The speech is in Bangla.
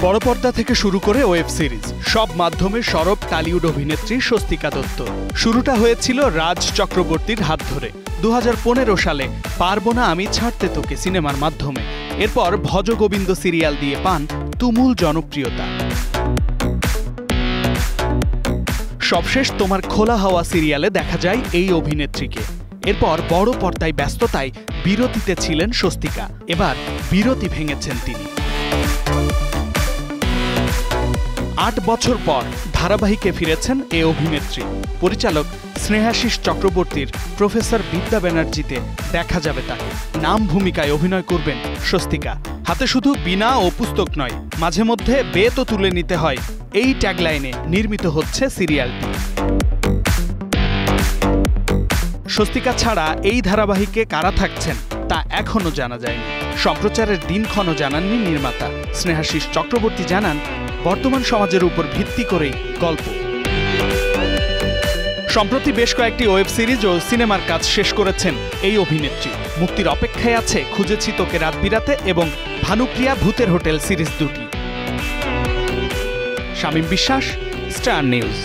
বড় পর্দা থেকে শুরু করে ওয়েব সিরিজ সব মাধ্যমে সরব টালিউড অভিনেত্রী স্বস্তিকা দত্ত। শুরুটা হয়েছিল রাজ চক্রবর্তীর হাত ধরে 2015 সালে পারবো না আমি ছাড়তে তোকে সিনেমার মাধ্যমে। এরপর ভজগোবিন্দ সিরিয়াল দিয়ে পান তুমুল জনপ্রিয়তা। সবশেষ তোমার খোলা হাওয়া সিরিয়ালে দেখা যায় এই অভিনেত্রীকে। এরপর বড় পর্দায় ব্যস্ততায় বিরতিতে ছিলেন স্বস্তিকা। এবার বিরতি ভেঙেছেন তিনি। 8 বছর পর ধারাবাহিকে ফিরেছেন এই অভিনেত্রী। পরিচালক স্নেহাশিস চক্রবর্তীর প্রফেসর বিদ্যা ব্যানার্জিতে দেখা যাবে তাকে। নাম ভূমিকায় অভিনয় করবেন স্বস্তিকা। হাতে শুধু বীণা ও পুস্তক নয়, মাঝে মধ্যে বেতও তুলে নিতে হয়, এই ট্যাগলাইনে নির্মিত হচ্ছে সিরিয়ালটি। স্বস্তিকা ছাড়া এই ধারাবাহিকে কারা থাকছেন তা এখনো জানা যায়নি। সম্প্রচারের দিনক্ষণও জানাননি নির্মাতা। স্নেহাশিস চক্রবর্তী জানান, বর্তমান সমাজের উপর ভিত্তি করেই গল্প। সম্প্রতি বেশ কয়েকটি ওয়েব সিরিজ ও সিনেমার কাজ শেষ করেছেন এই অভিনেত্রী। মুক্তির অপেক্ষায় আছে খুঁজেছি তোকে রাত বিরাতে এবং ভানুপ্রিয়া ভূতের হোটেল সিরিজ দুটি। শামীম বিশ্বাস, স্টার নিউজ।